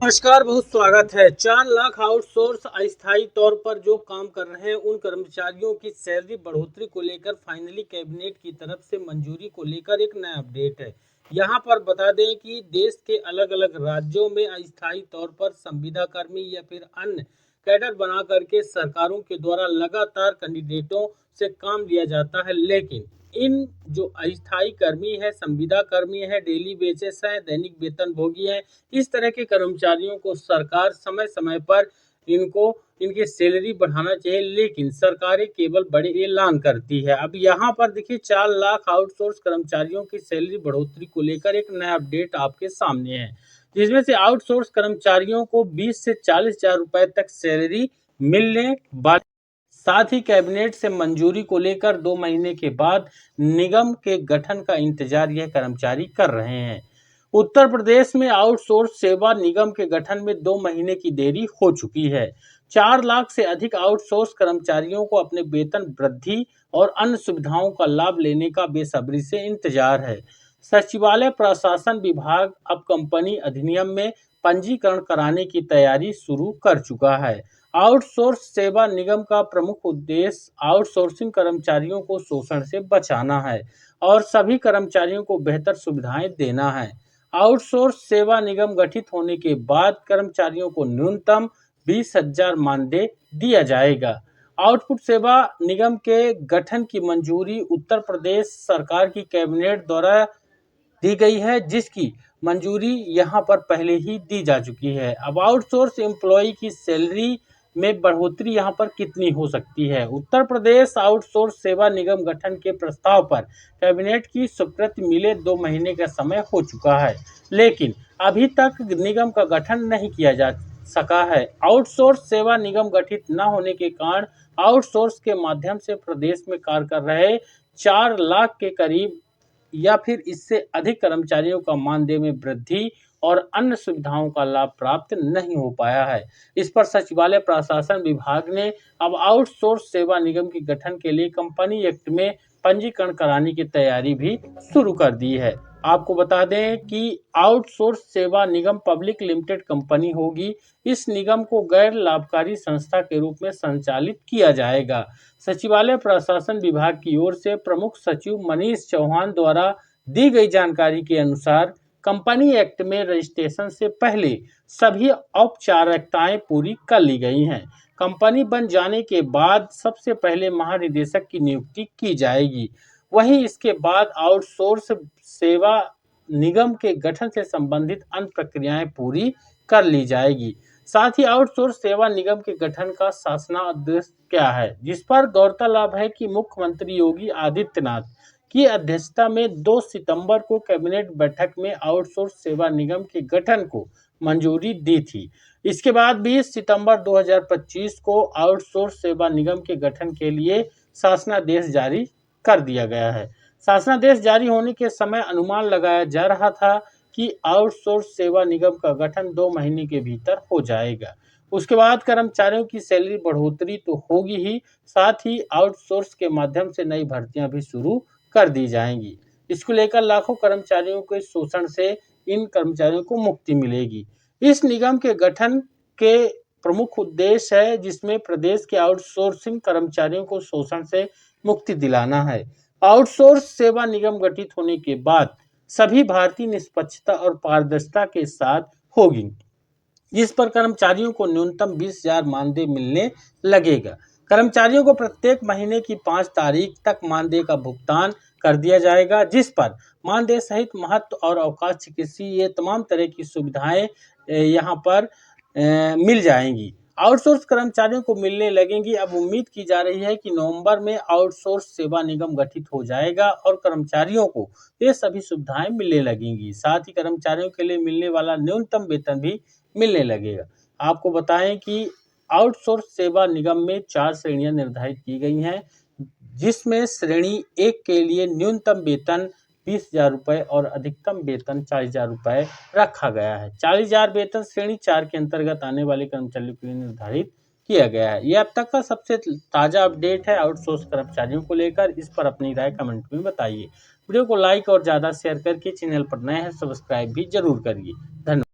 नमस्कार, बहुत स्वागत है। 4 लाख आउटसोर्स अस्थायी तौर पर जो काम कर रहे हैं उन कर्मचारियों की सैलरी बढ़ोतरी को लेकर फाइनली कैबिनेट की तरफ से मंजूरी को लेकर एक नया अपडेट है। यहां पर बता दें कि देश के अलग अलग राज्यों में अस्थायी तौर पर संविदा कर्मी या फिर अन्य कैडर बना करके सरकारों के द्वारा लगातार कैंडिडेटों से काम लिया जाता है, लेकिन इन जो अस्थायी कर्मी है, संविदा कर्मी है, डेली बेसिस है, दैनिक वेतन भोगी है, इस तरह के कर्मचारियों को सरकार समय समय पर इनको इनकी सैलरी बढ़ाना चाहिए, लेकिन सरकारें केवल बड़े ऐलान करती है। अब यहाँ पर देखिए 4 लाख आउटसोर्स कर्मचारियों की सैलरी बढ़ोतरी को लेकर एक नया अपडेट आपके सामने है, जिसमें से आउटसोर्स कर्मचारियों को 20 से 40 हजार रुपए तक सैलरी मिलने वाली। साथ ही कैबिनेट से मंजूरी को लेकर 2 महीने के बाद निगम के गठन का इंतजार यह कर्मचारी कर रहे हैं। उत्तर प्रदेश में आउटसोर्स सेवा निगम के गठन में 2 महीने की देरी हो चुकी है। 4 लाख से अधिक आउटसोर्स कर्मचारियों को अपने वेतन वृद्धि और अन्य सुविधाओं का लाभ लेने का बेसब्री से इंतजार है। सचिवालय प्रशासन विभाग अब कंपनी अधिनियम में पंजीकरण कराने की तैयारी शुरू कर चुका है। आउटसोर्स सेवा निगम का प्रमुख उद्देश्य आउटसोर्सिंग कर्मचारियों को शोषण से बचाना है और सभी कर्मचारियों को बेहतर सुविधाएं देना है। आउटसोर्स सेवा निगम गठित होने के बाद कर्मचारियों को न्यूनतम 20,000 मानदेय दिया जाएगा। आउटपुट सेवा निगम के गठन की मंजूरी उत्तर प्रदेश सरकार की कैबिनेट द्वारा दी गई है, जिसकी मंजूरी यहां पर पहले ही दी जा चुकी है। अब आउटसोर्स एम्प्लॉय की सैलरी में बढ़ोतरी यहां पर कितनी हो सकती है? उत्तर प्रदेश आउटसोर्स सेवा निगम गठन के प्रस्ताव पर कैबिनेट की स्वीकृति मिले 2 महीने का समय हो चुका है, लेकिन अभी तक निगम का गठन नहीं किया जा सका है। आउटसोर्स सेवा निगम गठित न होने के कारण आउटसोर्स के माध्यम से प्रदेश में कार्य कर रहे 4 लाख के करीब या फिर इससे अधिक कर्मचारियों का मानदेय में वृद्धि और अन्य सुविधाओं का लाभ प्राप्त नहीं हो पाया है। इस पर सचिवालय प्रशासन विभाग ने अब आउटसोर्स सेवा निगम के गठन के लिए कंपनी एक्ट में पंजीकरण कराने की तैयारी भी शुरू कर दी है। आपको बता दें कि आउटसोर्स सेवा निगम पब्लिक लिमिटेड कंपनी होगी। इस निगम को गैर लाभकारी संस्था के रूप में संचालित किया जाएगा। सचिवालय प्रशासन विभाग की ओर से प्रमुख सचिव मनीष चौहान द्वारा दी गई जानकारी के अनुसार कंपनी एक्ट में रजिस्ट्रेशन से पहले सभी औपचारिकताएं पूरी कर ली गई हैं। कंपनी बन जाने के बाद सबसे पहले महानिदेशक की नियुक्ति की जाएगी। वहीं इसके बाद आउटसोर्स सेवा निगम के गठन से संबंधित अन्य प्रक्रियाएं पूरी कर ली जाएगी। साथ ही आउटसोर्स सेवा निगम के गठन का शासनादेश क्या है, जिस पर गौरतलब है कि मुख्यमंत्री योगी आदित्यनाथ की अध्यक्षता में 2 सितंबर को कैबिनेट बैठक में आउटसोर्स सेवा निगम के गठन को मंजूरी दी थी। इसके बाद 20 सितंबर 2025 को आउटसोर्स सेवा निगम के गठन के लिए शासनादेश जारी कर दिया गया है। शासनादेश जारी होने के समय अनुमान लगाया जा रहा था कि आउटसोर्स सेवा निगम का गठन 2 महीने के भीतर हो जाएगा। उसके बाद कर्मचारियों की सैलरी बढ़ोतरी तो होगी ही, साथ ही आउटसोर्स के माध्यम से नई भर्तियां भी शुरू कर दी जाएंगी। इसको लेकर लाखों कर्मचारियों के शोषण से इन कर्मचारियों को मुक्ति मिलेगी। इस निगम के गठन के प्रमुख उद्देश्य है, जिसमें प्रदेश के आउटसोर्सिंग कर्मचारियों को शोषण से मुक्ति दिलाना है। आउटसोर्स सेवा निगम गठित होने के बाद सभी भारतीय निष्पक्षता और पारदर्शिता के साथ होगी, जिस पर कर्मचारियों को न्यूनतम 20,000 मानदेय मिलने लगेगा। कर्मचारियों को प्रत्येक महीने की 5 तारीख तक मानदेय का भुगतान कर दिया जाएगा, जिस पर मानदेय सहित महत्व और अवकाश चिकित्सीय ये तमाम तरह की सुविधाएं यहाँ पर मिल जाएंगी। आउटसोर्स कर्मचारियों को मिलने लगेंगी। अब उम्मीद की जा रही है कि नवंबर में आउटसोर्स सेवा निगम गठित हो जाएगा और कर्मचारियों को ये सभी सुविधाएं मिलने लगेंगी। साथ ही कर्मचारियों के लिए मिलने वाला न्यूनतम वेतन भी मिलने लगेगा। आपको बताएं कि आउटसोर्स सेवा निगम में 4 श्रेणियां निर्धारित की गई हैं, जिसमें श्रेणी 1 के लिए न्यूनतम वेतन 20,000 रुपये और अधिकतम वेतन 40,000 रुपये रखा गया है। 40,000 वेतन श्रेणी 4 के अंतर्गत आने वाले कर्मचारियों के लिए निर्धारित किया गया है। यह अब तक का सबसे ताज़ा अपडेट है आउटसोर्स कर्मचारियों को लेकर। इस पर अपनी राय कमेंट में बताइए। वीडियो को लाइक और ज़्यादा शेयर करके चैनल पर नए हैं सब्सक्राइब भी जरूर करिए। धन्यवाद।